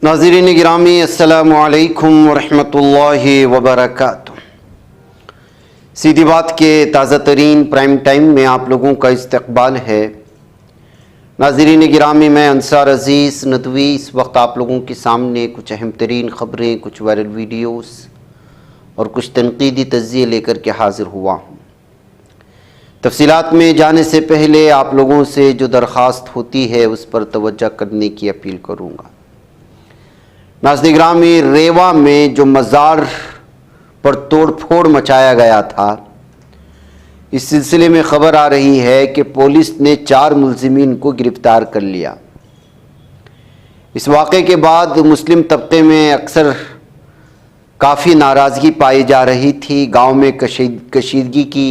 नाज़रीन गिरामी अस्सलामु अलैकुम वरहमतुल्लाहि वबरकातुह। सीधी बात के ताज़ा तरीन प्राइम टाइम में आप लोगों का इस्तकबाल है। नाज़रीन गिरामी, मैं अंसार अज़ीज़ नदवी इस वक्त आप लोगों के सामने कुछ अहम तरीन ख़बरें, कुछ वायरल वीडियोस और कुछ तनकीदी तज़्ज़िये लेकर के हाज़िर हुआ हूँ। तफ़सीलात में जाने से पहले आप लोगों से जो दरख्वास्त होती है उस पर तवज्जो करने की अपील करूँगा। नाज़रीन गिरामी, रेवा में जो मज़ार पर तोड़ फोड़ मचाया गया था, इस सिलसिले में ख़बर आ रही है कि पुलिस ने 4 मुल्ज़िमीन को गिरफ़्तार कर लिया। इस वाक़े के बाद मुस्लिम तबके में अक्सर काफ़ी नाराज़गी पाई जा रही थी। गांव में कशीदगी की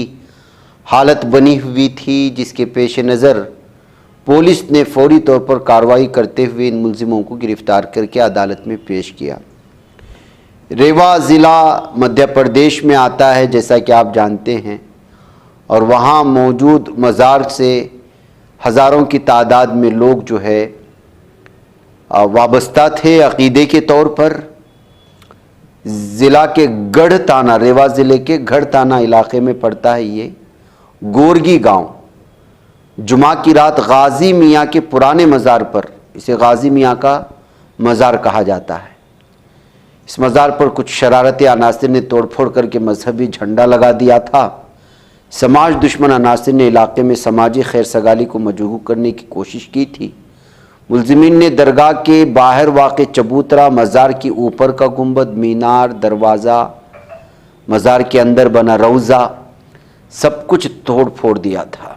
हालत बनी हुई थी, जिसके पेश नज़र पुलिस ने फौरी तौर पर कार्रवाई करते हुए इन मुल्ज़िमों को गिरफ़्तार करके अदालत में पेश किया। रेवा ज़िला मध्य प्रदेश में आता है, जैसा कि आप जानते हैं, और वहाँ मौजूद मज़ार से हज़ारों की तादाद में लोग जो है वाबस्ता थे अक़ीदे के तौर पर। ज़िला के गढ़ थाना, रेवा ज़िले के गढ़ थाना इलाक़े में पड़ता है ये गोरगी गांव। जुमा की रात गाज़ी मियाँ के पुराने मज़ार पर, इसे गाज़ी मियाँ का मज़ार कहा जाता है, इस मज़ार पर कुछ शरारती अनासिर ने तोड़फोड़ करके मजहबी झंडा लगा दिया था। समाज दुश्मन अनासिर ने इलाके में समाजी खैर सगाली को मजबूर करने की कोशिश की थी। मुल्ज़िमीन ने दरगाह के बाहर वाक़े चबूतरा, मज़ार की ऊपर का गुंबद, मीनार, दरवाज़ा, मज़ार के अंदर बना रौज़ा, सब कुछ तोड़ फोड़ दिया था।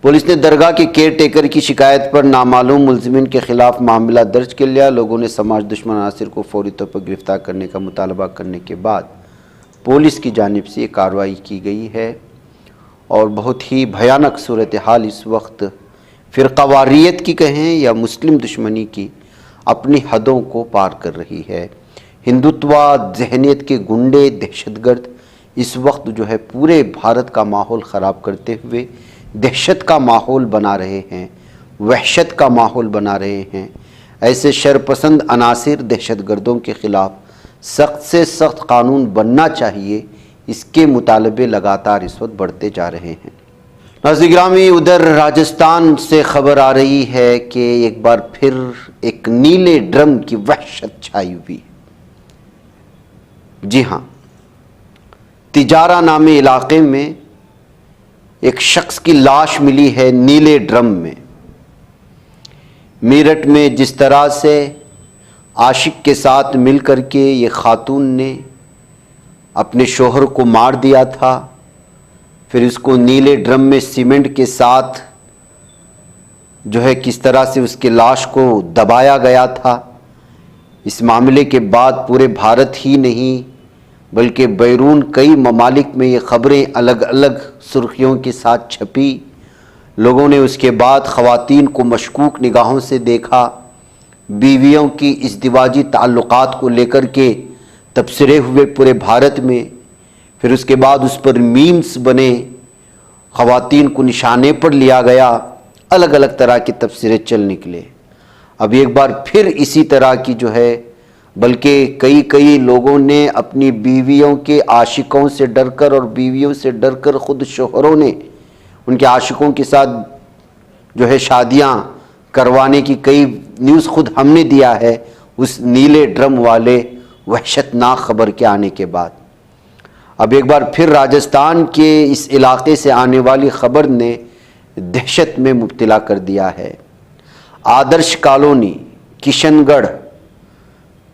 पुलिस ने दरगाह के केयर टेकर की शिकायत पर नामालूम मुल्ज़िमीन के ख़िलाफ़ मामला दर्ज कर लिया। लोगों ने समाज दुश्मन अनासिर को फौरी तौर पर गिरफ़्तार करने का मुतालबा करने के बाद पुलिस की जानिब से कार्रवाई की गई है और बहुत ही भयानक सूरत हाल इस वक्त फ़िरक़ावारियत की कहें या मुस्लिम दुश्मनी की अपनी हदों को पार कर रही है। हिंदुत्वा जहनीत के गुंडे, दहशतगर्द इस वक्त जो है पूरे भारत का माहौल ख़राब करते हुए दहशत का माहौल बना रहे हैं, वहशत का माहौल बना रहे हैं। ऐसे शरपसंद अनासिर, दहशतगर्दों के ख़िलाफ़ सख्त से सख्त कानून बनना चाहिए, इसके मुतालबे लगातार इस वक्त बढ़ते जा रहे हैं। नाज़रीन गिरामी, उधर राजस्थान से ख़बर आ रही है कि एक बार फिर एक नीले ड्रम की वहशत छाई हुई। जी हाँ, तिजारा नामी इलाके में एक शख्स की लाश मिली है नीले ड्रम में। मेरठ में जिस तरह से आशिक के साथ मिलकर के ये खातून ने अपने शोहर को मार दिया था, फिर इसको नीले ड्रम में सीमेंट के साथ जो है किस तरह से उसके लाश को दबाया गया था, इस मामले के बाद पूरे भारत ही नहीं बल्कि बैरून कई ममालिक में ये ख़बरें अलग अलग सुर्खियों के साथ छपी। लोगों ने उसके बाद ख़वातीन को मशकूक निगाहों से देखा, बीवियों की इज़दिवाजी ताल्लुक़ात को लेकर के तबसरे हुए पूरे भारत में। फिर उसके बाद उस पर मीम्स बने, ख़वातीन को निशाने पर लिया गया, अलग अलग तरह के तबसरे चल निकले। अब एक बार फिर इसी तरह की जो है, बल्कि कई लोगों ने अपनी बीवियों के आशिकों से डरकर और बीवियों से डरकर ख़ुद शोहरों ने उनके आशिकों के साथ जो है शादियां करवाने की कई न्यूज़ खुद हमने दिया है उस नीले ड्रम वाले वहशतनाक ख़बर के आने के बाद। अब एक बार फिर राजस्थान के इस इलाके से आने वाली ख़बर ने दहशत में मुब्तला कर दिया है। आदर्श कॉलोनी किशनगढ़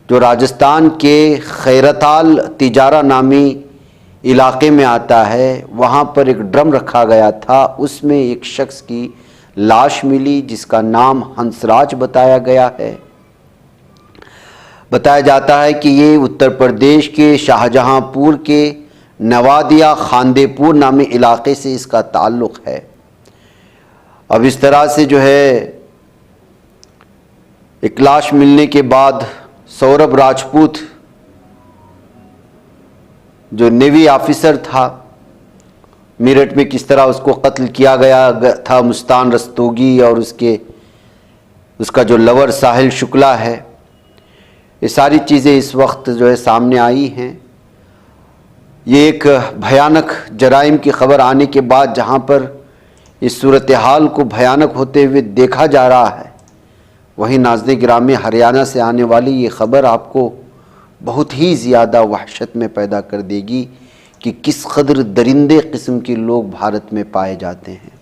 जो राजस्थान के खैरताल तिजारा नामी इलाके में आता है, वहाँ पर एक ड्रम रखा गया था, उसमें एक शख्स की लाश मिली जिसका नाम हंसराज बताया गया है। बताया जाता है कि ये उत्तर प्रदेश के शाहजहांपुर के नवादिया खानदेपुर नामी इलाके से इसका ताल्लुक़ है। अब इस तरह से जो है एक लाश मिलने के बाद सौरभ राजपूत जो नेवी ऑफिसर था, मेरठ में किस तरह उसको कत्ल किया गया था, मुस्तान रस्तोगी और उसके उसका जो लवर साहिल शुक्ला है, ये सारी चीज़ें इस वक्त जो है सामने आई हैं। ये एक भयानक जराइम की खबर आने के बाद जहाँ पर इस सूरत हाल को भयानक होते हुए देखा जा रहा है, वहीं नाज़रीन गिरामी हरियाणा से आने वाली ये ख़बर आपको बहुत ही ज़्यादा वहशत में पैदा कर देगी कि किस कदर दरिंदे किस्म के लोग भारत में पाए जाते हैं।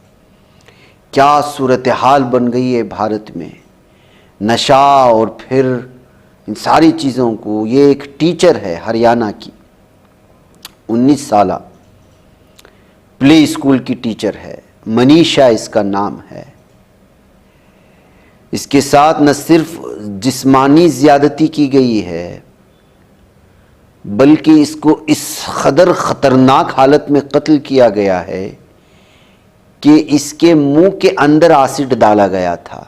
क्या सूरत हाल बन गई है भारत में, नशा और फिर इन सारी चीज़ों को। ये एक टीचर है हरियाणा की, 19 साला प्ले स्कूल की टीचर है, मनीषा इसका नाम है। इसके साथ न सिर्फ जिस्मानी ज़्यादती की गई है, बल्कि इसको इस कदर ख़तरनाक हालत में कत्ल किया गया है कि इसके मुंह के अंदर एसिड डाला गया था।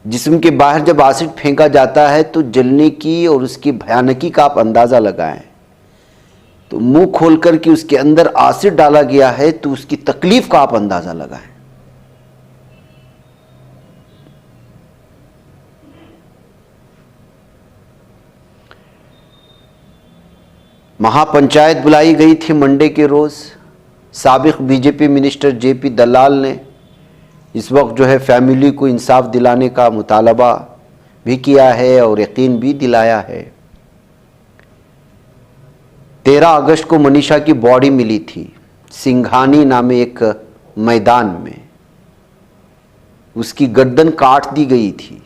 जिस्म के बाहर जब एसिड फेंका जाता है तो जलने की और उसकी भयानकी का आप अंदाज़ा लगाएं। तो मुंह खोल कर के उसके अंदर एसिड डाला गया है तो उसकी तकलीफ का आप अंदाज़ा लगाएं। महापंचायत बुलाई गई थी मंडे के रोज़। साबिक बीजेपी मिनिस्टर जेपी दलाल ने इस वक्त जो है फैमिली को इंसाफ दिलाने का मुतालबा भी किया है और यकीन भी दिलाया है। 13 अगस्त को मनीषा की बॉडी मिली थी सिंघानी नामे एक मैदान में। उसकी गर्दन काट दी गई थी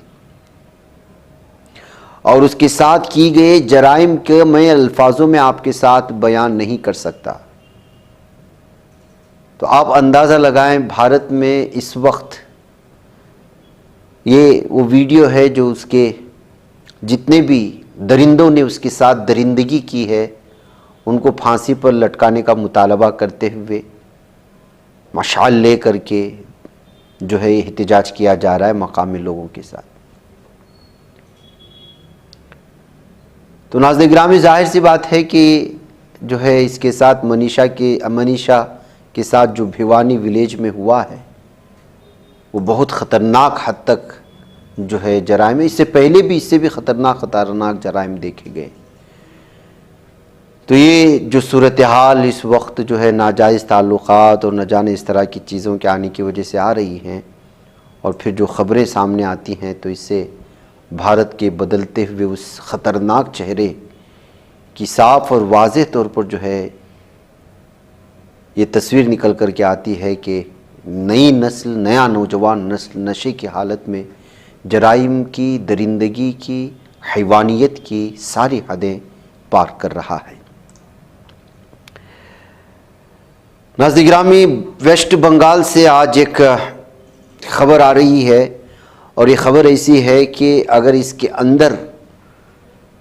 और उसके साथ की गए जराइम के मैं अल्फाजों में आपके साथ बयान नहीं कर सकता। तो आप अंदाज़ा लगाएं भारत में इस वक्त ये वो वीडियो है जो उसके जितने भी दरिंदों ने उसके साथ दरिंदगी की है उनको फांसी पर लटकाने का मुतालबा करते हुए मशाल ले करके जो है एहतिजाज किया जा रहा है मकामी लोगों के साथ। तो नाज़रीन गिरामी, ज़ाहिर सी बात है कि जो है इसके साथ मनीषा के साथ जो भिवानी विलेज में हुआ है वो बहुत ख़तरनाक हद तक जो है जराइम है। इससे पहले भी इससे भी ख़तरनाक जराइम देखे गए। तो ये जो सूरत हाल इस वक्त जो है नाजायज़ ताल्लुक़ात और न जाने इस तरह की चीज़ों के आने की वजह से आ रही हैं और फिर जो ख़बरें सामने आती हैं तो इससे भारत के बदलते हुए उस ख़तरनाक चेहरे की साफ़ और वाज़ेह तौर पर जो है ये तस्वीर निकल कर के आती है कि नई नस्ल, नया नौजवान नस्ल नशे की हालत में जराइम की, दरिंदगी की, हैवानियत की सारी हदें पार कर रहा है। नाज़रीन गिरामी, वेस्ट बंगाल से आज एक ख़बर आ रही है और ये ख़बर ऐसी है कि अगर इसके अंदर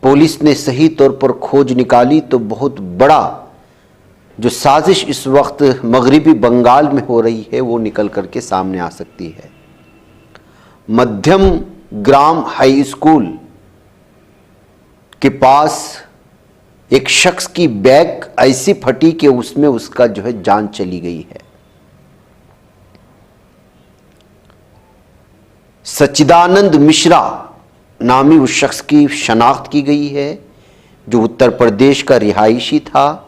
पुलिस ने सही तौर पर खोज निकाली तो बहुत बड़ा जो साजिश इस वक्त मगरिबी बंगाल में हो रही है वो निकल करके सामने आ सकती है। मध्यम ग्राम हाई स्कूल के पास एक शख्स की बैग ऐसी फटी कि उसमें उसका जो है जान चली गई है। सच्चिदानंद मिश्रा नामी उस शख्स की शनाख्त की गई है जो उत्तर प्रदेश का रिहायशी था।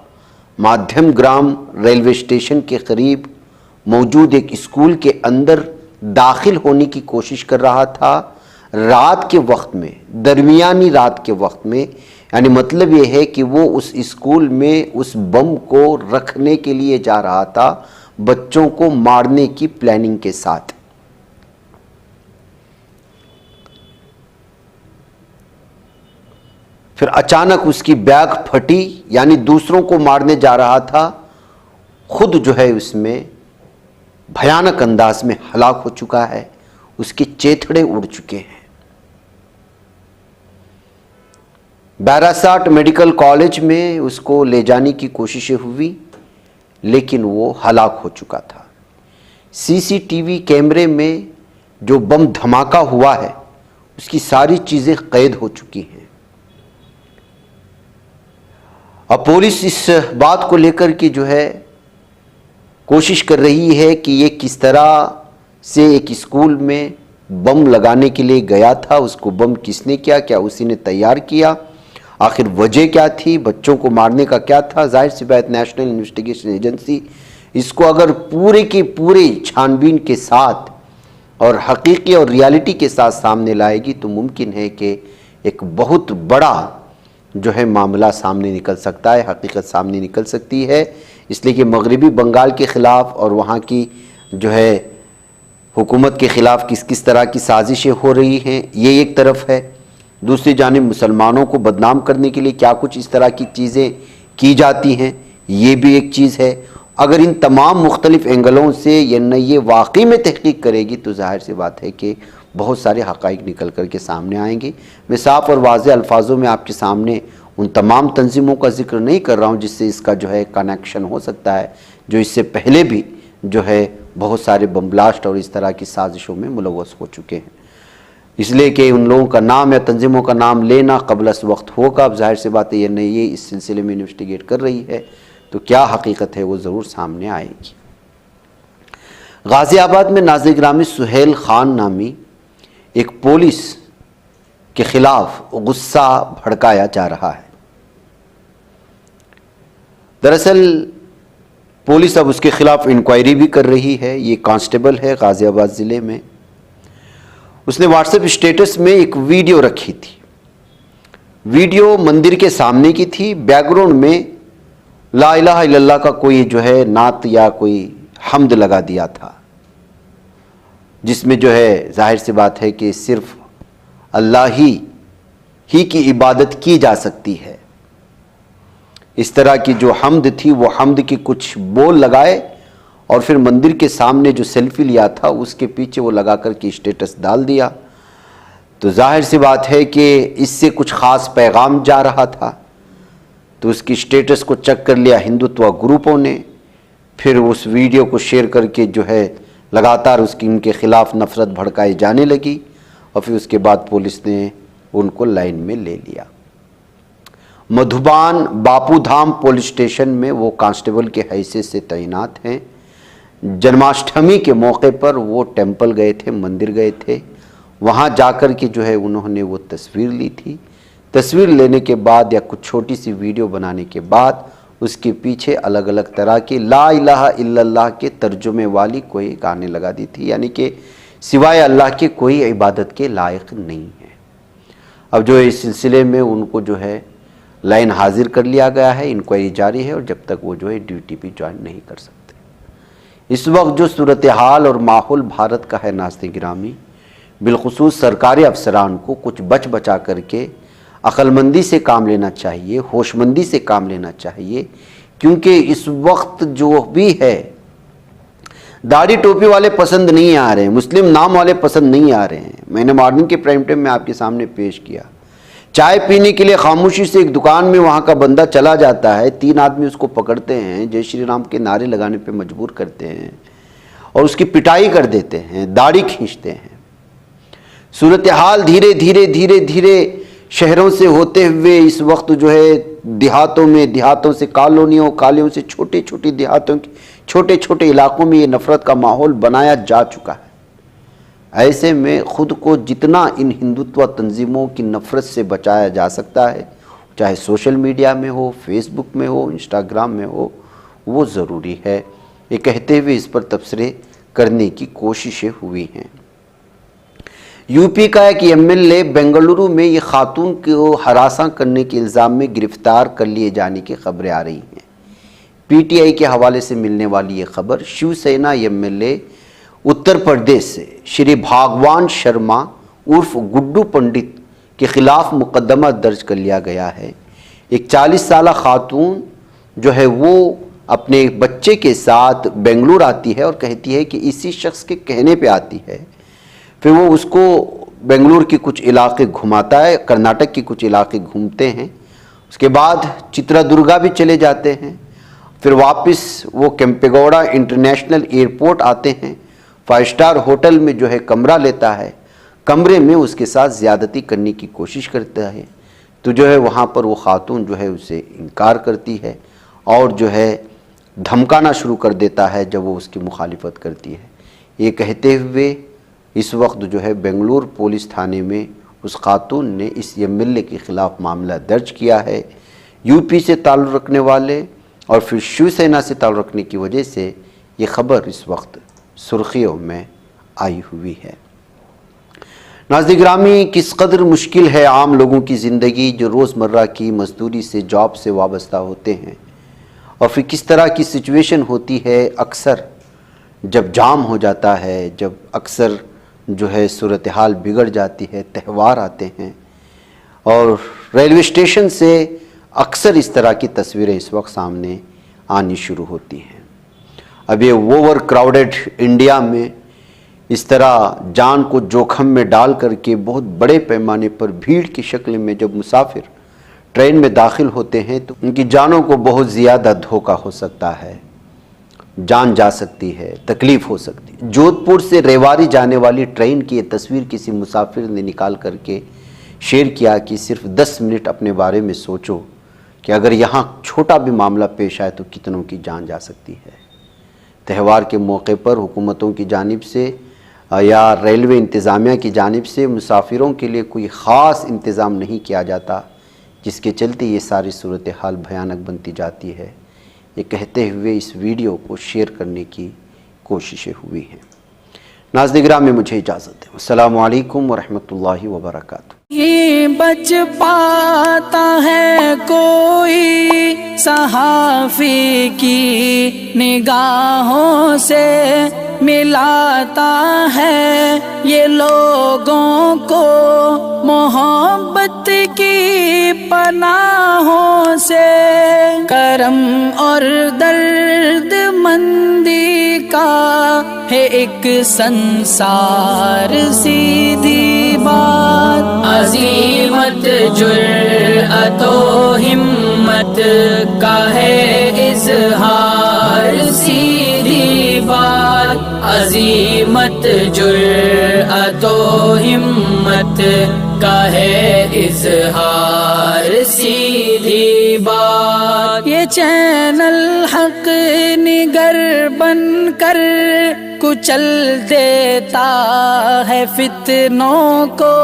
माध्यम ग्राम रेलवे स्टेशन के करीब मौजूद एक स्कूल के अंदर दाखिल होने की कोशिश कर रहा था। रात के वक्त में, दरमियानी रात के वक्त में, यानी मतलब ये है कि वो उस स्कूल में उस बम को रखने के लिए जा रहा था, बच्चों को मारने की प्लानिंग के साथ। फिर अचानक उसकी बैग फटी, यानी दूसरों को मारने जा रहा था, खुद जो है उसमें भयानक अंदाज में हलाक हो चुका है, उसके चेथड़े उड़ चुके हैं। बारासात मेडिकल कॉलेज में उसको ले जाने की कोशिशें हुई लेकिन वो हलाक हो चुका था। सीसीटीवी कैमरे में जो बम धमाका हुआ है उसकी सारी चीज़ें कैद हो चुकी हैं। अब पुलिस इस बात को लेकर के जो है कोशिश कर रही है कि ये किस तरह से एक स्कूल में बम लगाने के लिए गया था। उसको बम किसने किया, क्या उसी ने तैयार किया, आखिर वजह क्या थी, बच्चों को मारने का क्या था। जाहिर सी बात नेशनल इन्वेस्टिगेशन एजेंसी इसको अगर पूरे के पूरे छानबीन के साथ और हकीकी और रियलिटी के साथ सामने लाएगी तो मुमकिन है कि एक बहुत बड़ा जो है मामला सामने निकल सकता है, हकीकत सामने निकल सकती है। इसलिए कि मगरबी बंगाल के ख़िलाफ़ और वहाँ की जो है हुकूमत के ख़िलाफ़ किस किस तरह की साजिशें हो रही हैं, ये एक तरफ है। दूसरी जानिब मुसलमानों को बदनाम करने के लिए क्या कुछ इस तरह की चीज़ें की जाती हैं, ये भी एक चीज़ है। अगर इन तमाम मुख्तलिफ एंगलों से ये वाकई में तहकीक करेगी तो जाहिर सी बात है कि बहुत सारे हक़ाइक़ निकल कर के सामने आएंगे। मैं साफ़ और वाज़ेह अल्फाजों में आपके सामने उन तमाम तंजीमों का जिक्र नहीं कर रहा हूँ जिससे इसका जो है कनेक्शन हो सकता है, जो इससे पहले भी जो है बहुत सारे बम ब्लास्ट और इस तरह की साजिशों में मुलव्वस हो चुके हैं। इसलिए कि उन लोगों का नाम या तंजीमों का नाम लेना क़ब्ल वक्त होगा। अब जाहिर सी बात है ये इस सिलसिले में इन्वेस्टिगेट कर रही है तो क्या हकीकत है वो ज़रूर सामने आएगी। गाज़ियाबाद में नाज़िर गिरामी सुहेल ख़ान नामी एक पुलिस के ख़िलाफ़ गुस्सा भड़काया जा रहा है। दरअसल पुलिस अब उसके ख़िलाफ़ इंक्वायरी भी कर रही है। ये कांस्टेबल है गाज़ियाबाद ज़िले में। उसने व्हाट्सएप स्टेटस में एक वीडियो रखी थी। वीडियो मंदिर के सामने की थी। बैकग्राउंड में ला इलाहा इल्लल्लाह का कोई जो है नात या कोई हम्द लगा दिया था, जिसमें जो है जाहिर सी बात है कि सिर्फ अल्लाह ही की इबादत की जा सकती है। इस तरह की जो हम्द थी वो हम्द की कुछ बोल लगाए और फिर मंदिर के सामने जो सेल्फी लिया था उसके पीछे वो लगा कर के स्टेटस डाल दिया। तो जाहिर सी बात है कि इससे कुछ ख़ास पैगाम जा रहा था। तो उसकी स्टेटस को चेक कर लिया हिंदुत्व ग्रुपों ने, फिर उस वीडियो को शेयर करके जो है लगातार उनके ख़िलाफ़ नफ़रत भड़काई जाने लगी और फिर उसके बाद पुलिस ने उनको लाइन में ले लिया। मधुबान बापूधाम पुलिस स्टेशन में वो कांस्टेबल के हैसियत से तैनात हैं। जन्माष्टमी के मौके पर वो टेंपल गए थे, मंदिर गए थे। वहाँ जाकर के जो है उन्होंने वो तस्वीर ली थी। तस्वीर लेने के बाद या कुछ छोटी सी वीडियो बनाने के बाद उसके पीछे अलग अलग तरह के ला इलाहा इल्लल्लाह के तर्जुमे वाली कोई गाने लगा दी थी, यानी कि सिवाय अल्लाह के कोई इबादत के लायक नहीं है। अब जो है इस सिलसिले में उनको जो है लाइन हाजिर कर लिया गया है, इंक्वायरी जारी है और जब तक वो जो है ड्यूटी भी ज्वाइन नहीं कर सकते। इस वक्त जो सूरत हाल और माहौल भारत का है नाज़रीन गिरामी, बिलखुसूस सरकारी अफसरान को कुछ बचा करके अक्लमंदी से काम लेना चाहिए, होशमंदी से काम लेना चाहिए, क्योंकि इस वक्त जो भी है दाढ़ी टोपी वाले पसंद नहीं आ रहे हैं, मुस्लिम नाम वाले पसंद नहीं आ रहे हैं। मैंने मॉर्निंग के प्राइम टाइम में आपके सामने पेश किया। चाय पीने के लिए खामोशी से एक दुकान में वहाँ का बंदा चला जाता है, 3 आदमी उसको पकड़ते हैं, जय श्री राम के नारे लगाने पे मजबूर करते हैं और उसकी पिटाई कर देते हैं, दाढ़ी खींचते हैं। सूरत हाल धीरे धीरे शहरों से होते हुए इस वक्त जो है देहातों से कॉलोनियों से छोटे देहातों के छोटे इलाकों में ये नफ़रत का माहौल बनाया जा चुका है। ऐसे में ख़ुद को जितना इन हिंदुत्व तंजीमों की नफ़रत से बचाया जा सकता है, चाहे सोशल मीडिया में हो, फेसबुक में हो, इंस्टाग्राम में हो, वो ज़रूरी है। ये कहते हुए इस पर तबसरे करने की कोशिशें हुई हैं। यूपी का एक एमएलए बेंगलुरु में ये खातून को हरासा करने के इल्ज़ाम में गिरफ्तार कर लिए जाने की खबरें आ रही हैं। पीटीआई के हवाले से मिलने वाली ये खबर, शिवसेना एमएलए उत्तर प्रदेश से श्री भागवान शर्मा उर्फ गुड्डू पंडित के ख़िलाफ़ मुकदमा दर्ज कर लिया गया है। एक 40 साल खातून जो है वो अपने बच्चे के साथ बेंगलुरु आती है और कहती है कि इसी शख्स के कहने पे आती है। फिर वो उसको बेंगलुरु के कुछ इलाके घुमाता है, कर्नाटक के कुछ इलाके घूमते हैं, उसके बाद चित्रदुर्गा भी चले जाते हैं, फिर वापस वो केम्पेगौड़ा इंटरनेशनल एयरपोर्ट आते हैं, 5 स्टार होटल में जो है कमरा लेता है, कमरे में उसके साथ ज़्यादती करने की कोशिश करता है। तो जो है वहाँ पर वो खातून जो है उसे इनकार करती है और जो है धमकाना शुरू कर देता है जब वो उसकी मुखालिफत करती है। ये कहते हुए इस वक्त जो है बेंगलुरु पुलिस थाने में उस खातून ने इस एमएलए के ख़िलाफ़ मामला दर्ज किया है। यूपी से ताल्लुक़ रखने वाले और फिर शिवसेना से ताल्लुक़ रखने की वजह से ये ख़बर इस वक्त सुर्खियों में आई हुई है। नाज़रीन गिरामी, किस कदर मुश्किल है आम लोगों की ज़िंदगी जो रोज़मर्रा की मजदूरी से, जॉब से वाबस्ता होते हैं, और फिर किस तरह की सिचुएशन होती है अक्सर जब जाम हो जाता है, जब अक्सर जो है सूरत हाल बिगड़ जाती है, त्यौहार आते हैं और रेलवे स्टेशन से अक्सर इस तरह की तस्वीरें इस वक्त सामने आनी शुरू होती हैं। अब ये ओवर क्राउडेड इंडिया में इस तरह जान को जोखम में डाल करके बहुत बड़े पैमाने पर भीड़ की शक्ल में जब मुसाफिर ट्रेन में दाखिल होते हैं तो उनकी जानों को बहुत ज़्यादा धोखा हो सकता है, जान जा सकती है, तकलीफ़ हो सकती है। जोधपुर से रेवाड़ी जाने वाली ट्रेन की ये तस्वीर किसी मुसाफिर ने निकाल करके शेयर किया कि सिर्फ 10 मिनट अपने बारे में सोचो कि अगर यहाँ छोटा भी मामला पेश आए तो कितनों की जान जा सकती है। त्यौहार के मौके पर हुकूमतों की जानिब से या रेलवे इंतज़ामिया की जानिब से मुसाफिरों के लिए कोई ख़ास इंतज़ाम नहीं किया जाता, जिसके चलते ये सारी सूरत हाल भयानक बनती जाती है। ये कहते हुए इस वीडियो को शेयर करने की कोशिशें हुई हैं। नाज़रीन गिरामी, मुझे इजाज़त दें। अस्सलामु अलैकुम वरहमतुल्लाहि वबरकातुहू। ये बच पाता है कोई सहाफ़ी की निगाहों से, मिलाता है ये लोगों को मोहब्बत की पनाहों से। करम और दर्द मंदी का है एक संसार, सीधी बात। अज़ीमत जुर्अतो हिम्मत का है इज़हार, सीधी बात। अज़ीमत जुर्अतो हिम्मत का है इज़हार, सीधी बात। ये चैनल हक निगर बनकर कुचल देता है फितनों को।